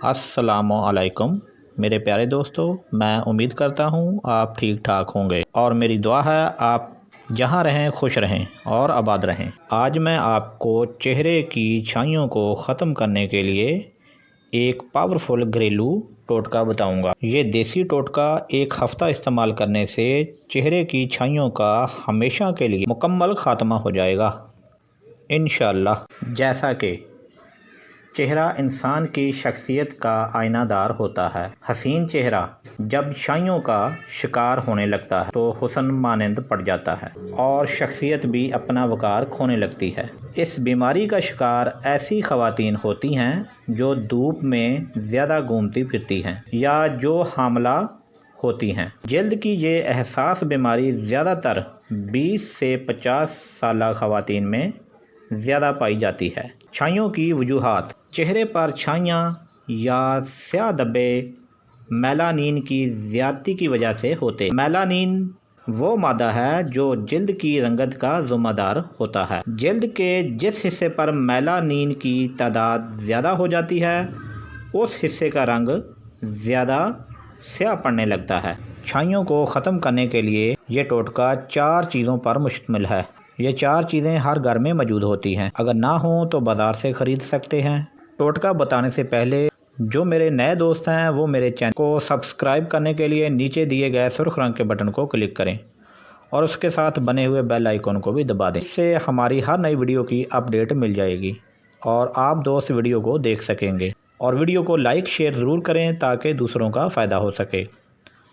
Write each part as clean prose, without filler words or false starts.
अस्सलामुअलैकुम मेरे प्यारे दोस्तों, मैं उम्मीद करता हूँ आप ठीक ठाक होंगे और मेरी दुआ है आप जहाँ रहें खुश रहें और आबाद रहें। आज मैं आपको चेहरे की छाइयों को ख़त्म करने के लिए एक पावरफुल घरेलू टोटका बताऊंगा। ये देसी टोटका एक हफ़्ता इस्तेमाल करने से चेहरे की छाइयों का हमेशा के लिए मुकम्मल ख़ात्मा हो जाएगा इंशाअल्लाह। जैसा कि चेहरा इंसान की शख्सियत का आईनादार होता है। हसीन चेहरा जब छाइयों का शिकार होने लगता है तो हुस्न मानंद पड़ जाता है और शख्सियत भी अपना वकार खोने लगती है। इस बीमारी का शिकार ऐसी ख़वातीन होती हैं जो धूप में ज़्यादा घूमती फिरती हैं या जो हामला होती हैं। जल्द की ये एहसास बीमारी ज़्यादातर 20 से 50 साल ख़वातीन में ज़्यादा पाई जाती है। छाइयों की वजूहात: चेहरे पर छाइयाँ या स्याह धब्बे मेलानिन की ज़्यादती की वजह से होते। मेलानिन वो मादा है जो जल्द की रंगत का ज़िम्मेदार होता है। जल्द के जिस हिस्से पर मेलानिन की तादाद ज़्यादा हो जाती है उस हिस्से का रंग ज़्यादा स्याह पड़ने लगता है। छाइयों को ख़त्म करने के लिए ये टोटका 4 चीज़ों पर मुश्तमिल है। ये 4 चीज़ें हर घर में मौजूद होती हैं, अगर ना हो तो बाज़ार से ख़रीद सकते हैं। टोटका बताने से पहले जो मेरे नए दोस्त हैं वो मेरे चैनल को सब्सक्राइब करने के लिए नीचे दिए गए सुर्ख रंग के बटन को क्लिक करें और उसके साथ बने हुए बेल आइकन को भी दबा दें। इससे हमारी हर नई वीडियो की अपडेट मिल जाएगी और आप दोस्त वीडियो को देख सकेंगे। और वीडियो को लाइक शेयर ज़रूर करें ताकि दूसरों का फ़ायदा हो सके।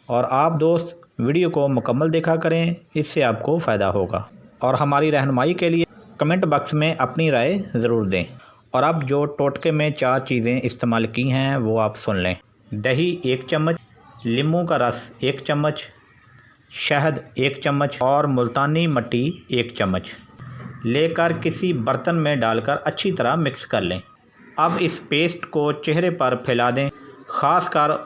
और आप दोस्त वीडियो को मुकम्मल देखा करें, इससे आपको फ़ायदा होगा। और हमारी रहनुमाई के लिए कमेंट बॉक्स में अपनी राय ज़रूर दें। और अब जो टोटके में 4 चीज़ें इस्तेमाल की हैं वो आप सुन लें। दही 1 चम्मच, नींबू का रस 1 चम्मच, शहद 1 चम्मच और मुल्तानी मिट्टी 1 चम्मच लेकर किसी बर्तन में डालकर अच्छी तरह मिक्स कर लें। अब इस पेस्ट को चेहरे पर फैला दें, ख़ासकर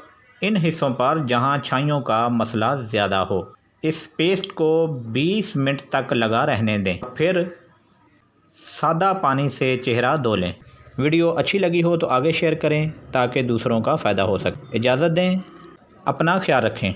इन हिस्सों पर जहां छाइयों का मसला ज़्यादा हो। इस पेस्ट को 20 मिनट तक लगा रहने दें, फिर सादा पानी से चेहरा धो लें। वीडियो अच्छी लगी हो तो आगे शेयर करें ताकि दूसरों का फ़ायदा हो सके। इजाज़त दें, अपना ख्याल रखें।